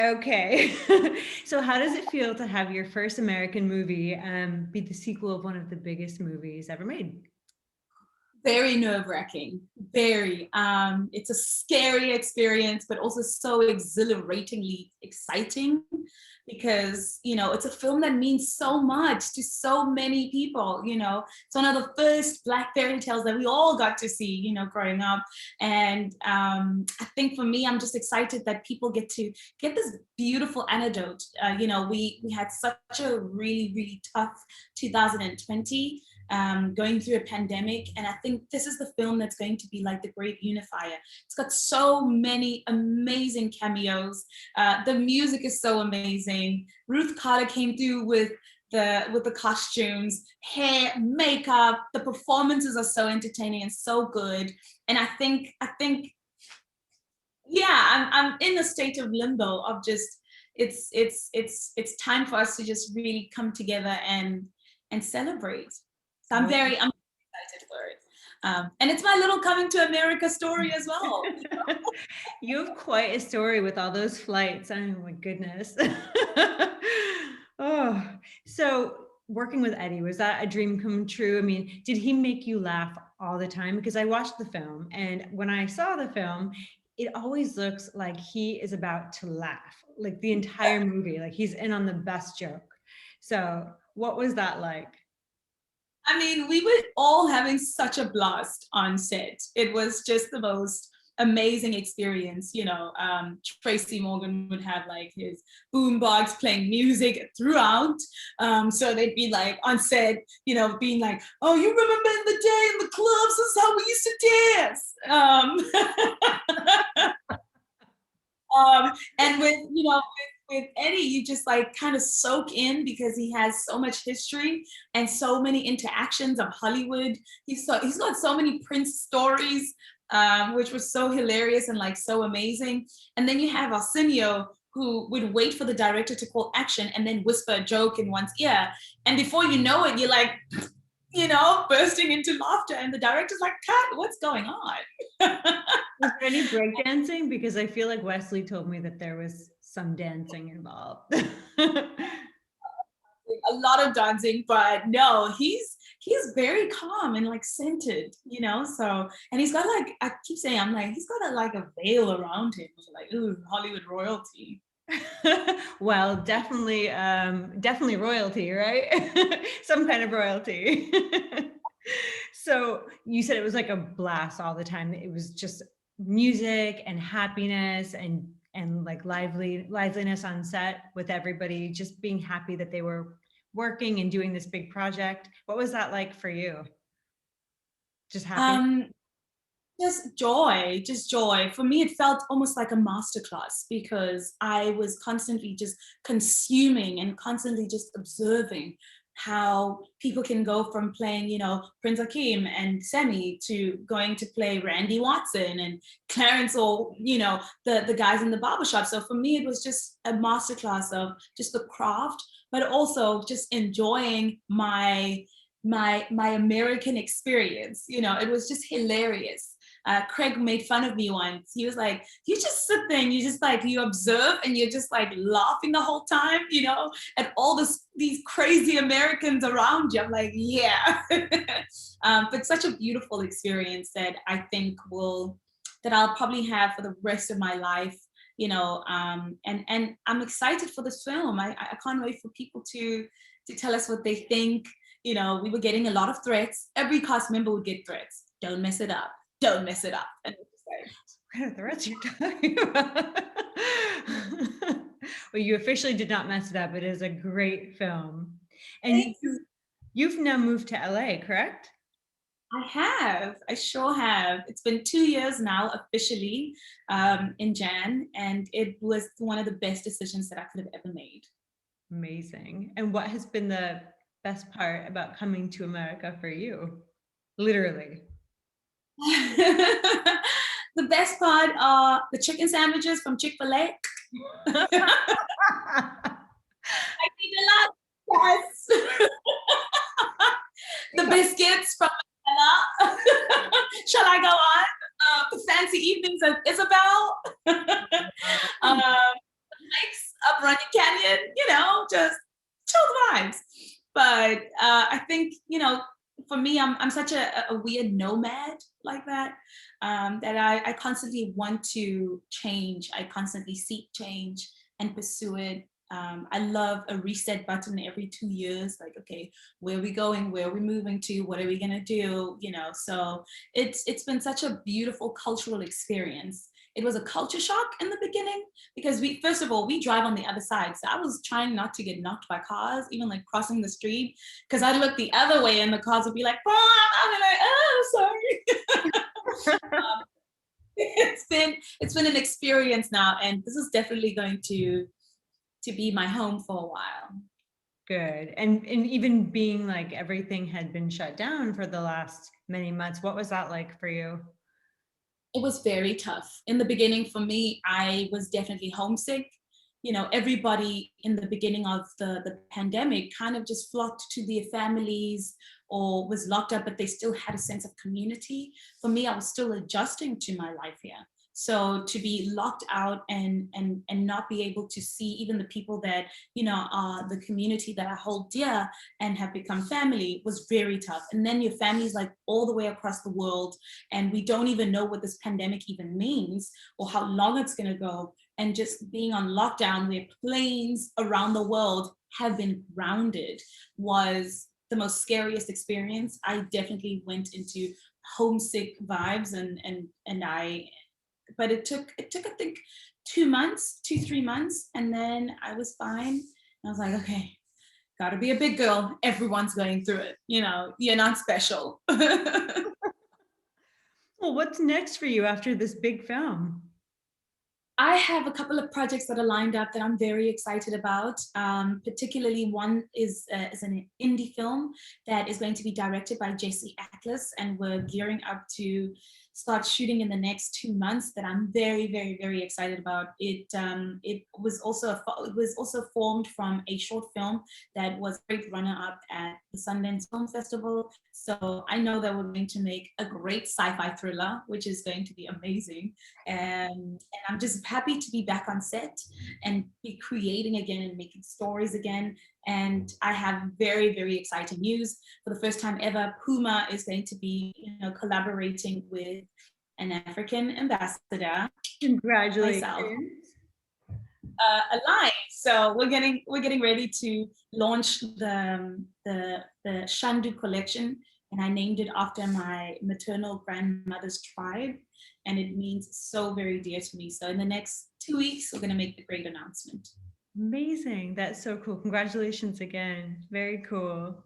Okay. So how does it feel to have your first American movie be the sequel of one of the biggest movies ever made? Very nerve-wracking. Very. It's a scary experience, but also so exhilaratingly exciting because, it's a film that means so much to so many people. It's one of the first Black fairy tales that we all got to see, growing up. And I think for me, I'm just excited that people get to get this beautiful anecdote. We had such a really, really tough 2020, going through a pandemic. And I think this is the film that's going to be like the great unifier. It's got so many amazing cameos. The music is so amazing. Ruth Carter came through with the costumes, hair, makeup. The performances are so entertaining and so good. And I think, yeah, I'm in a state of limbo of just it's time for us to just really come together and celebrate. So I'm Well, very I'm excited for it. And it's my little coming to America story as well. you have quite a story with all those flights. Oh my goodness. Oh, so working with Eddie, was that a dream come true? I mean, did he make you laugh all the time? Because I watched the film, and when I saw the film, it always looks like he is about to laugh, like the entire movie, like he's in on the best joke. So, what was that like? I mean, we were all having such a blast on set. It was just the most amazing experience. Tracy Morgan would have like his boombox playing music throughout. So they'd be like on set, being like, "Oh, you remember in the day in the clubs? This is how we used to dance." And with Eddie, you just like kind of soak in because he has so much history and so many interactions of Hollywood. He's got so many Prince stories, which was so hilarious and like so amazing. And then you have Arsenio, who would wait for the director to call action and then whisper a joke in one's ear, and before you know it, you're like, bursting into laughter, and the director's like, "Cut! What's going on?" Was there any breakdancing? Because I feel like Wesley told me that there was some dancing involved. A lot of dancing, but no, he's very calm and like centered. So, and he's got like, I keep saying, I'm like, he's got like a veil around him, like, ooh, Hollywood royalty. Well, definitely royalty, right? Some kind of royalty. So you said it was like a blast all the time. It was just music and happiness and like liveliness on set with everybody just being happy that they were working and doing this big project. What was that like for you? Just happy? Um, just joy. For me, it felt almost like a masterclass because I was constantly just consuming and constantly just observing how people can go from playing, Prince Akeem and Semi to going to play Randy Watson and Clarence, or, the guys in the barbershop. So for me, it was just a masterclass of just the craft, but also just enjoying my American experience. It was just hilarious. Craig made fun of me once. He was like, "You just sit there and you just like you observe and you're just like laughing the whole time, at all these crazy Americans around you." I'm like, "Yeah," but such a beautiful experience that I think that I'll probably have for the rest of my life. And I'm excited for this film. I can't wait for people to tell us what they think. We were getting a lot of threats. Every cast member would get threats. Don't mess it up. Don't mess it up. And it's just like, What kind of threats you're talking about? Well, you officially did not mess it up. It is a great film. And thanks. you've now moved to LA, correct? I have. I sure have. It's been 2 years now, officially, in Jan, and it was one of the best decisions that I could have ever made. Amazing. And what has been the best part about coming to America for you? Literally. The best part are the chicken sandwiches from Chick-fil-A. I eat a lot. Yes. The biscuits from Manila. Shall I go on? The fancy evenings of Isabel. Hikes Running Canyon, just chill vibes. But I think, for me, I'm such a weird nomad like that, that I constantly want to change. I constantly seek change and pursue it. I love a reset button every 2 years. Like, okay, where are we going? Where are we moving to? What are we gonna do? So it's been such a beautiful cultural experience. It was a culture shock in the beginning because first of all, we drive on the other side. So I was trying not to get knocked by cars, even like crossing the street, because I'd look the other way and the cars would be like, "Oh," I'd be like, "Oh, sorry." It's been an experience now, and this is definitely going to be my home for a while. Good. And even being like everything had been shut down for the last many months, what was that like for you? It was very tough. In the beginning, for me, I was definitely homesick. Everybody in the beginning of the pandemic kind of just flocked to their families or was locked up, but they still had a sense of community. For me, I was still adjusting to my life here. So to be locked out and not be able to see even the people that, are the community that I hold dear and have become family was very tough. And then your family's like all the way across the world, and we don't even know what this pandemic even means or how long it's going to go. And just being on lockdown where planes around the world have been grounded was the most scariest experience. I definitely went into homesick vibes, but it took I think 2 months, 3 months, and then I was fine. And I was like, okay, gotta be a big girl. Everyone's going through it. You're not special. Well, what's next for you after this big film? I have a couple of projects that are lined up that I'm very excited about. Particularly, one is an indie film that is going to be directed by Jesse Atlas, and we're gearing up to start shooting in the next 2 months. That I'm very, very, very excited about. It was also formed from a short film that was great runner-up at the Sundance Film Festival. So I know that we're going to make a great sci-fi thriller, which is going to be amazing. And I'm just happy to be back on set and be creating again and making stories again. And I have very, very exciting news. For the first time ever, Puma is going to be, collaborating with an African ambassador, myself, Congratulations. alive. So we're getting ready to launch the Shandu collection, and I named it after my maternal grandmother's tribe, and it means so very dear to me. So in the next 2 weeks, we're going to make the great announcement. Amazing. That's so cool. Congratulations again. Very cool.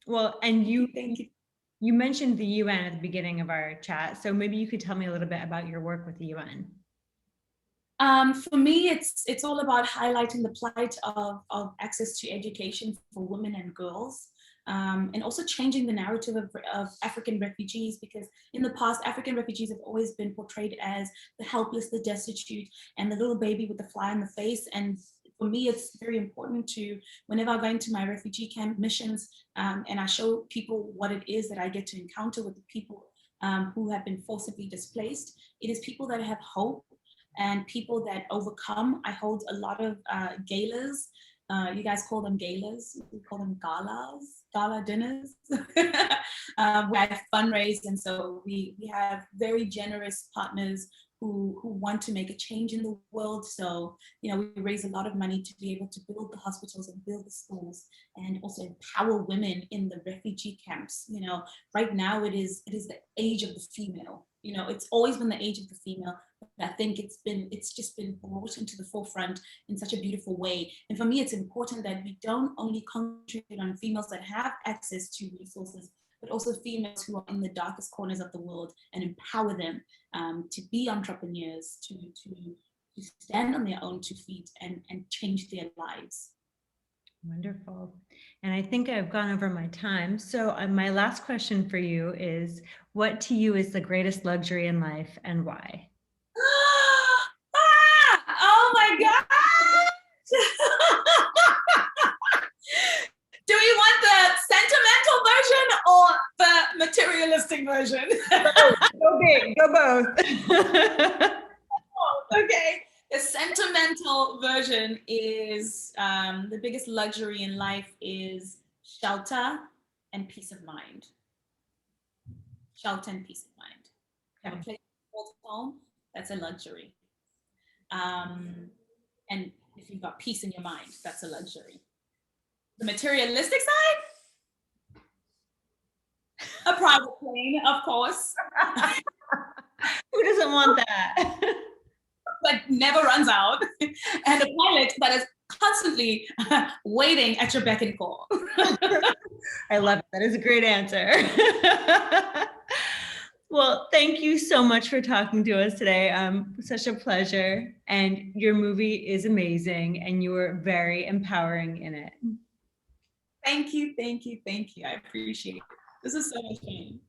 Well, and Thank you. you mentioned the UN at the beginning of our chat, so maybe you could tell me a little bit about your work with the UN. For me, it's all about highlighting the plight of access to education for women and girls, and also changing the narrative of African refugees, because in the past, African refugees have always been portrayed as the helpless, the destitute, and the little baby with the fly in the face. And for me, it's very important to, whenever I go into my refugee camp missions, and I show people what it is that I get to encounter with the people who have been forcibly displaced, it is people that have hope and people that overcome. I hold a lot of galas. You guys call them galas. We call them galas, gala dinners, where I fundraise. And so we have very generous partners who want to make a change in the world. So, we raise a lot of money to be able to build the hospitals and build the schools and also empower women in the refugee camps. Right now it is the age of the female. It's always been the age of the female. I think it's just been brought into the forefront in such a beautiful way. And for me, it's important that we don't only concentrate on females that have access to resources, but also females who are in the darkest corners of the world, and empower them to be entrepreneurs, to stand on their own 2 feet and change their lives. Wonderful. And I think I've gone over my time. So my last question for you is, what to you is the greatest luxury in life and why? Oh my God! Do we want the sentimental version or the materialistic version? Go big, go both. Okay, the sentimental version version is the biggest luxury in life is shelter and peace of mind. Shelter and peace of mind. Have a place to call home, that's a luxury. And if you've got peace in your mind, that's a luxury. The materialistic side, a private plane, of course. Who doesn't want that? But never runs out. And a pilot that is constantly waiting at your beck and call. I love it. That is a great answer. Well, thank you so much for talking to us today. Such a pleasure. And your movie is amazing and you were very empowering in it. Thank you, thank you, thank you. I appreciate it. This is so much fun.